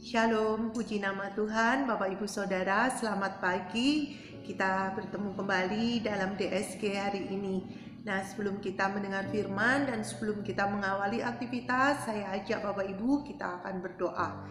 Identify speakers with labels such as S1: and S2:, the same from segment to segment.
S1: Shalom, puji nama Tuhan, Bapak Ibu Saudara, selamat pagi. Kita bertemu kembali dalam DSG hari ini. Nah, sebelum kita mendengar firman dan sebelum kita mengawali aktivitas, saya ajak Bapak Ibu kita akan berdoa.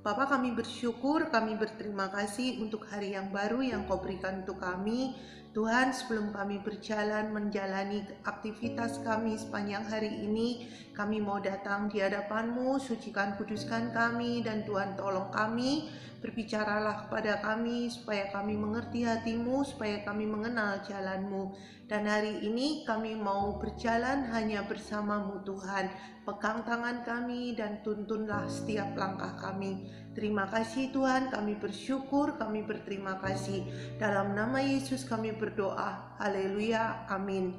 S1: Bapak, kami bersyukur, kami berterima kasih untuk hari yang baru yang Kau berikan untuk kami. Tuhan, sebelum kami berjalan menjalani aktivitas kami sepanjang hari ini, kami mau datang di hadapan-Mu, sucikan, kuduskan kami, dan Tuhan tolong kami, berbicaralah kepada kami, supaya kami mengerti hati-Mu, supaya kami mengenal jalan-Mu. Dan hari ini kami mau berjalan hanya bersama-Mu Tuhan. Pegang tangan kami dan tuntunlah setiap langkah kami. Terima kasih Tuhan, kami bersyukur, kami berterima kasih. Dalam nama Yesus kami berdoa. Haleluya, amin.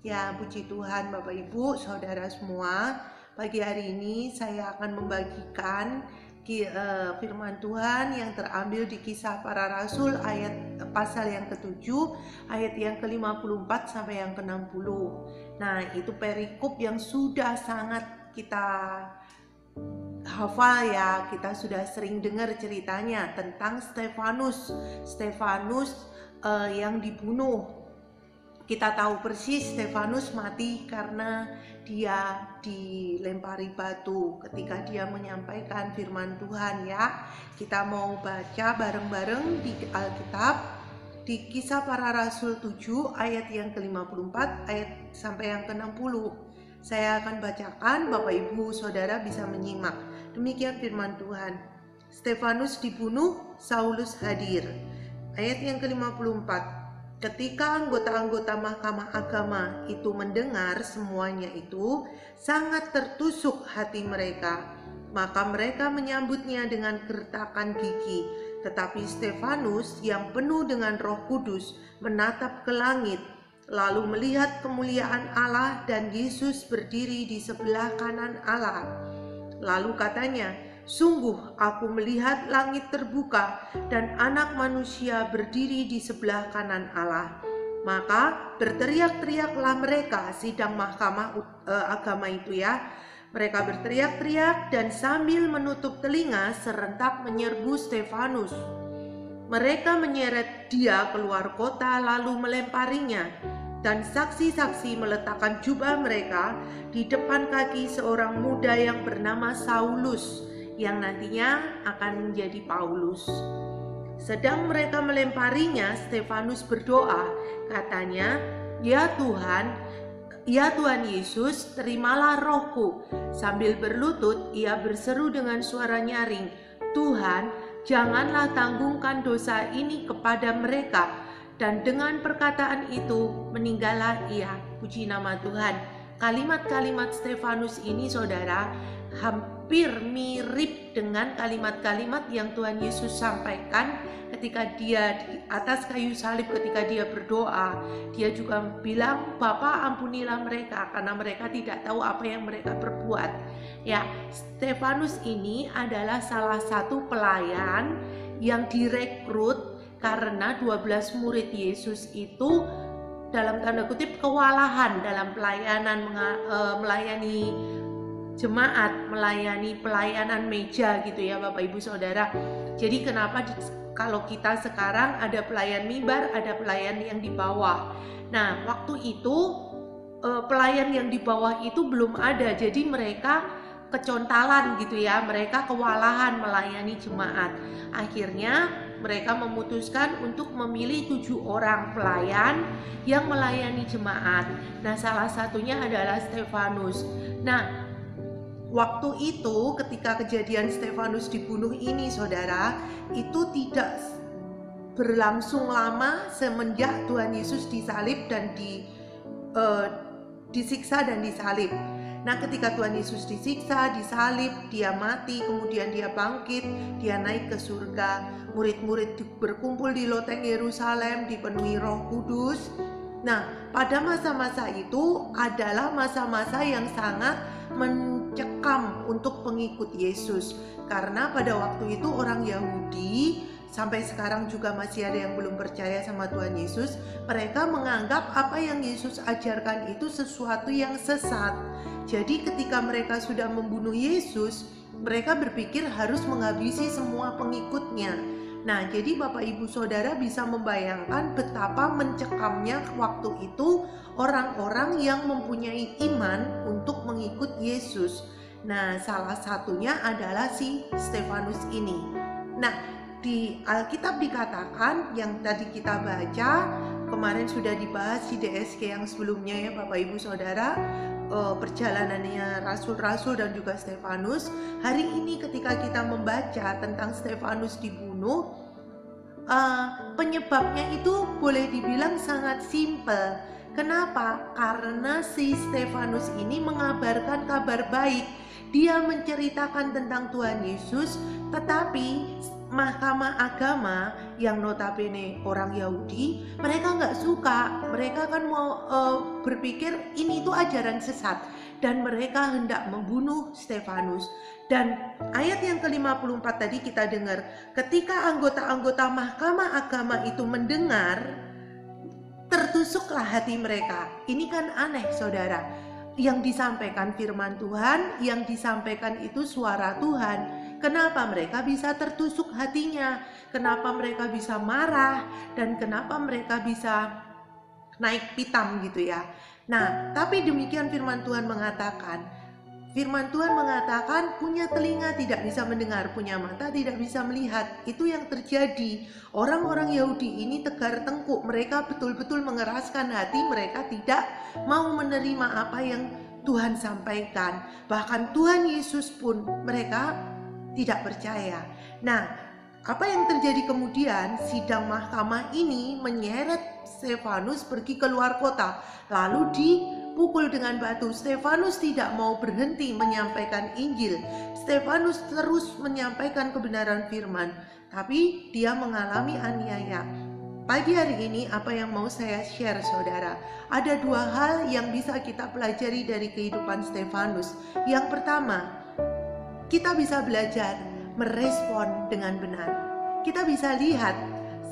S1: Ya, puji Tuhan Bapak Ibu, Saudara semua. Pagi hari ini saya akan membagikan firman Tuhan yang terambil di Kisah Para Rasul pasal yang ke-7, ayat yang ke-54 sampai yang ke-60. Nah, itu perikop yang sudah sangat kita hafal ya, kita sudah sering dengar ceritanya tentang Stefanus yang dibunuh. Kita tahu persis Stefanus mati karena dia dilempari batu ketika dia menyampaikan firman Tuhan ya. Kita mau baca bareng-bareng di Alkitab di Kisah Para Rasul 7 ayat yang ke-54 ayat sampai yang ke-60. Saya akan bacakan, Bapak Ibu Saudara bisa menyimak. Demikian firman Tuhan. Stefanus dibunuh, Saulus hadir. Ayat yang ke-54. Ketika anggota-anggota Mahkamah Agama itu mendengar semuanya itu, sangat tertusuk hati mereka. Maka mereka menyambutnya dengan gertakan gigi. Tetapi Stefanus yang penuh dengan Roh Kudus menatap ke langit, lalu melihat kemuliaan Allah dan Yesus berdiri di sebelah kanan Allah. Lalu katanya, "Sungguh aku melihat langit terbuka dan Anak Manusia berdiri di sebelah kanan Allah." Maka berteriak-teriaklah mereka, sidang mahkamah agama itu ya. Mereka berteriak-teriak dan sambil menutup telinga serentak menyerbu Stefanus. Mereka menyeret dia keluar kota lalu melemparinya. Dan saksi-saksi meletakkan jubah mereka di depan kaki seorang muda yang bernama Saulus, yang nantinya akan menjadi Paulus. Sedang mereka melemparinya, Stefanus berdoa, katanya, Ya Tuhan Yesus, terimalah rohku." Sambil berlutut, ia berseru dengan suara nyaring, "Tuhan, janganlah tanggungkan dosa ini kepada mereka." Dan dengan perkataan itu meninggallah ia. Puji nama Tuhan. Kalimat-kalimat Stefanus ini saudara hampir mirip dengan kalimat-kalimat yang Tuhan Yesus sampaikan ketika dia di atas kayu salib, ketika dia berdoa. Dia juga bilang, "Bapa, ampunilah mereka karena mereka tidak tahu apa yang mereka perbuat." Ya, Stefanus ini adalah salah satu pelayan yang direkrut karena 12 murid Yesus itu dalam tanda kutip kewalahan dalam pelayanan melayani jemaat, melayani pelayanan meja gitu ya Bapak Ibu Saudara. Jadi kenapa kalau kita sekarang ada pelayan mimbar, ada pelayan yang di bawah. Nah, waktu itu pelayan yang di bawah itu belum ada, jadi mereka kecontalan gitu ya, mereka kewalahan melayani jemaat. Akhirnya mereka memutuskan untuk memilih 7 orang pelayan yang melayani jemaat. Nah, salah satunya adalah Stefanus. Nah, waktu itu ketika kejadian Stefanus dibunuh ini saudara, itu tidak berlangsung lama semenjak Tuhan Yesus disalib dan disiksa dan disalib. Nah, ketika Tuhan Yesus disiksa, disalib, dia mati, kemudian dia bangkit, dia naik ke surga. Murid-murid berkumpul di loteng Yerusalem, dipenuhi Roh Kudus. Nah, pada masa-masa itu adalah masa-masa yang sangat mencekam untuk pengikut Yesus. Karena pada waktu itu orang Yahudi, sampai sekarang juga masih ada yang belum percaya sama Tuhan Yesus, mereka menganggap apa yang Yesus ajarkan itu sesuatu yang sesat. Jadi ketika mereka sudah membunuh Yesus, mereka berpikir harus menghabisi semua pengikutnya. Nah, jadi Bapak Ibu Saudara bisa membayangkan betapa mencekamnya waktu itu orang-orang yang mempunyai iman untuk mengikut Yesus. Nah, salah satunya adalah si Stefanus ini. Nah, di Alkitab dikatakan yang tadi kita baca, kemarin sudah dibahas di DSK yang sebelumnya ya Bapak Ibu Saudara, perjalanannya rasul-rasul dan juga Stefanus. Hari ini ketika kita membaca tentang Stefanus dibunuh, penyebabnya itu boleh dibilang sangat simpel. Kenapa? Karena si Stefanus ini mengabarkan kabar baik. Dia menceritakan tentang Tuhan Yesus, tetapi Mahkamah Agama yang notabene orang Yahudi, mereka nggak suka. Mereka kan mau berpikir ini itu ajaran sesat, dan mereka hendak membunuh Stefanus. Dan ayat yang ke-54 tadi kita dengar, ketika anggota-anggota Mahkamah Agama itu mendengar, tertusuklah hati mereka. Ini kan aneh saudara, yang disampaikan firman Tuhan, yang disampaikan itu suara Tuhan. Kenapa mereka bisa tertusuk hatinya? Kenapa mereka bisa marah? Dan kenapa mereka bisa naik pitam gitu ya? Nah, tapi demikian firman Tuhan mengatakan. Firman Tuhan mengatakan punya telinga tidak bisa mendengar, punya mata tidak bisa melihat. Itu yang terjadi. Orang-orang Yahudi ini tegar tengkuk. Mereka betul-betul mengeraskan hati. Mereka tidak mau menerima apa yang Tuhan sampaikan. Bahkan Tuhan Yesus pun mereka tidak percaya. Nah, apa yang terjadi kemudian? Sidang mahkamah ini menyeret Stefanus pergi keluar kota, lalu dipukul dengan batu. Stefanus tidak mau berhenti menyampaikan Injil. Stefanus terus menyampaikan kebenaran firman, tapi dia mengalami aniaya. Pagi hari ini apa yang mau saya share saudara? Ada dua hal yang bisa kita pelajari dari kehidupan Stefanus. Yang pertama, kita bisa belajar merespon dengan benar. Kita bisa lihat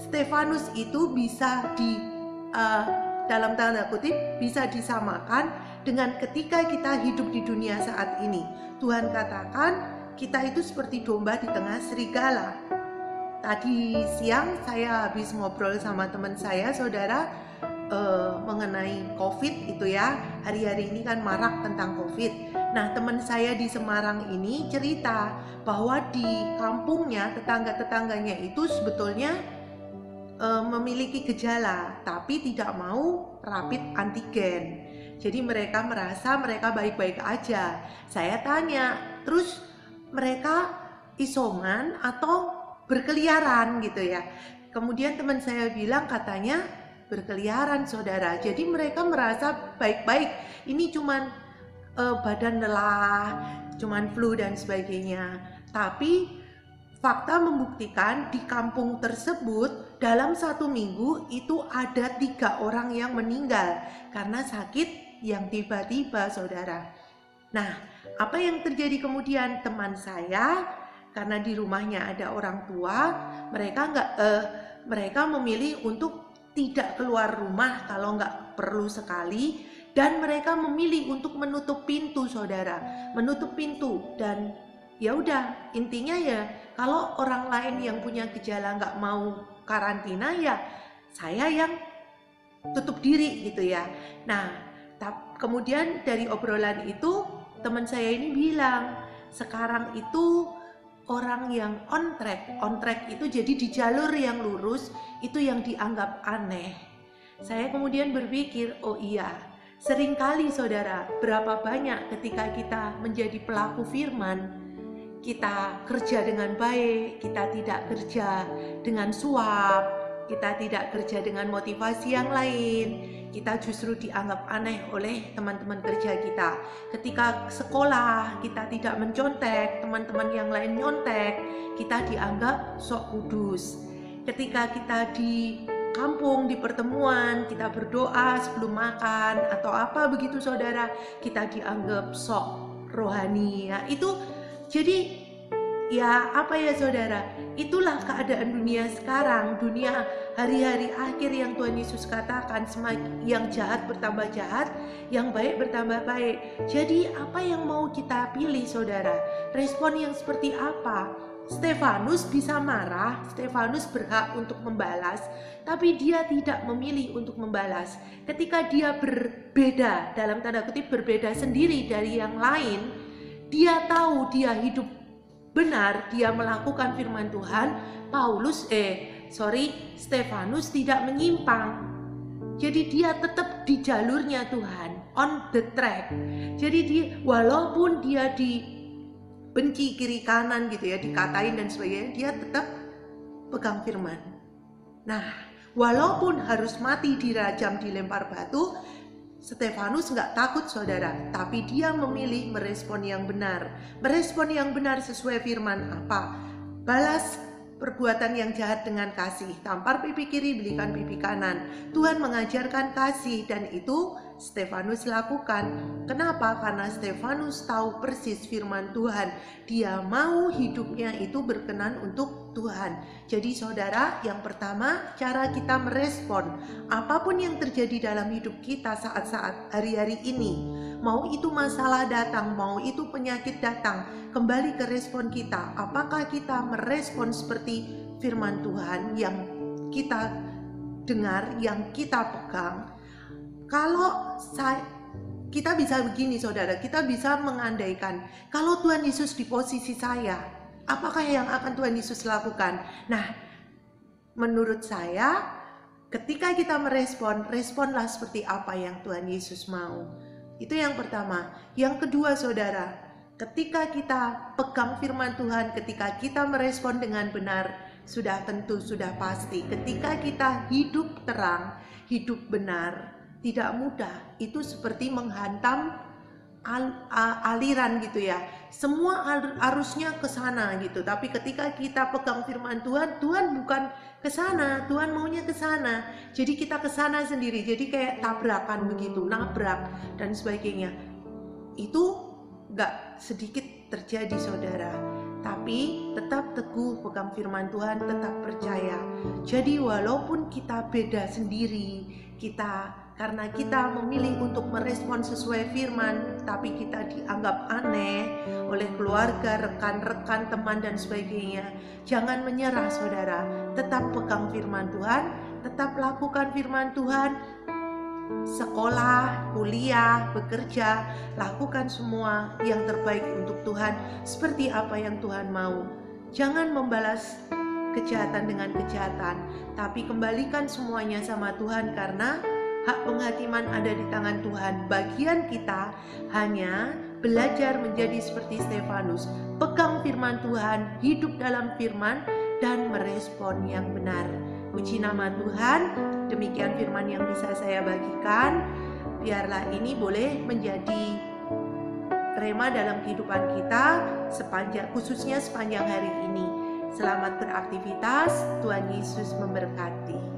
S1: Stefanus itu bisa dalam tanda kutip bisa disamakan dengan ketika kita hidup di dunia saat ini. Tuhan katakan kita itu seperti domba di tengah serigala. Tadi siang saya habis ngobrol sama teman saya saudara, mengenai COVID itu ya. Hari-hari ini kan marak tentang COVID. Nah, teman saya di Semarang ini cerita bahwa di kampungnya tetangga-tetangganya itu sebetulnya memiliki gejala tapi tidak mau rapid antigen. Jadi mereka merasa mereka baik-baik aja. Saya tanya, terus mereka isoman atau berkeliaran gitu ya? Kemudian teman saya bilang katanya berkeliaran saudara. Jadi mereka merasa baik-baik. Ini cuman badan lelah, cuman flu dan sebagainya. Tapi fakta membuktikan di kampung tersebut dalam 1 minggu itu ada 3 orang yang meninggal karena sakit yang tiba-tiba saudara. Nah, apa yang terjadi kemudian? Teman saya karena di rumahnya ada orang tua, mereka memilih untuk tidak keluar rumah kalau nggak perlu sekali, dan mereka memilih untuk menutup pintu saudara, menutup pintu. Dan ya udah, intinya ya kalau orang lain yang punya gejala nggak mau karantina, ya saya yang tutup diri gitu ya. Nah, kemudian dari obrolan itu teman saya ini bilang, sekarang itu orang yang on track itu jadi di jalur yang lurus itu yang dianggap aneh. Saya kemudian berpikir, oh iya, seringkali saudara, berapa banyak ketika kita menjadi pelaku firman, kita kerja dengan baik, kita tidak kerja dengan suap, kita tidak kerja dengan motivasi yang lain, kita justru dianggap aneh oleh teman-teman kerja kita. Ketika sekolah kita tidak mencontek, teman-teman yang lain nyontek, kita dianggap sok kudus. Ketika kita di kampung, di pertemuan, kita berdoa sebelum makan atau apa begitu saudara, kita dianggap sok rohani ya. Itu jadi Ya, apa ya saudara? Itulah keadaan dunia sekarang, dunia hari-hari akhir yang Tuhan Yesus katakan, semakin yang jahat bertambah jahat, yang baik bertambah baik. Jadi apa yang mau kita pilih saudara? Respon yang seperti apa? Stefanus bisa marah, Stefanus berhak untuk membalas, tapi dia tidak memilih untuk membalas. Ketika dia berbeda, dalam tanda kutip berbeda sendiri dari yang lain, dia tahu dia hidup benar, dia melakukan firman Tuhan, Stefanus tidak menyimpang. Jadi dia tetap di jalurnya Tuhan, on the track. Jadi walaupun dia dibenci kiri kanan gitu ya, dikatain dan sebagainya, dia tetap pegang firman. Nah, walaupun harus mati dirajam, dilempar batu, Stefanus nggak takut saudara, tapi dia memilih merespon yang benar. Merespon yang benar sesuai firman apa? Balas perbuatan yang jahat dengan kasih. Tampar pipi kiri, belikan pipi kanan. Tuhan mengajarkan kasih dan itu Stefanus lakukan. Kenapa? Karena Stefanus tahu persis firman Tuhan. Dia mau hidupnya itu berkenan untuk Tuhan. Jadi saudara, yang pertama cara kita merespon apapun yang terjadi dalam hidup kita saat-saat hari-hari ini. Mau itu masalah datang, mau itu penyakit datang, kembali ke respon kita. Apakah kita merespon seperti firman Tuhan yang kita dengar, yang kita pegang? Kalau kita bisa begini saudara, kita bisa mengandaikan, kalau Tuhan Yesus di posisi saya, apakah yang akan Tuhan Yesus lakukan? Nah, menurut saya, ketika kita merespon, responlah seperti apa yang Tuhan Yesus mau. Itu yang pertama. Yang kedua saudara, ketika kita pegang firman Tuhan, ketika kita merespon dengan benar, sudah tentu, sudah pasti. Ketika kita hidup terang, hidup benar, tidak mudah. Itu seperti menghantam aliran gitu ya. Semua arusnya ke sana gitu. Tapi ketika kita pegang firman Tuhan, Tuhan bukan ke sana, Tuhan maunya ke sana. Jadi kita ke sana sendiri. Jadi kayak tabrakan begitu, nabrak dan sebagainya. Itu gak sedikit terjadi saudara. Tapi tetap teguh pegang firman Tuhan, tetap percaya. Jadi walaupun kita beda sendiri, karena kita memilih untuk merespon sesuai firman, tapi kita dianggap aneh oleh keluarga, rekan-rekan, teman dan sebagainya. Jangan menyerah saudara, tetap pegang firman Tuhan, tetap lakukan firman Tuhan. Sekolah, kuliah, bekerja, lakukan semua yang terbaik untuk Tuhan seperti apa yang Tuhan mau. Jangan membalas kejahatan dengan kejahatan, tapi kembalikan semuanya sama Tuhan karena hak penghakiman ada di tangan Tuhan. Bagian kita hanya belajar menjadi seperti Stefanus, pegang firman Tuhan, hidup dalam firman, dan merespon yang benar. Puji nama Tuhan, demikian firman yang bisa saya bagikan. Biarlah ini boleh menjadi rema dalam kehidupan kita, khususnya sepanjang hari ini. Selamat beraktivitas, Tuhan Yesus memberkati.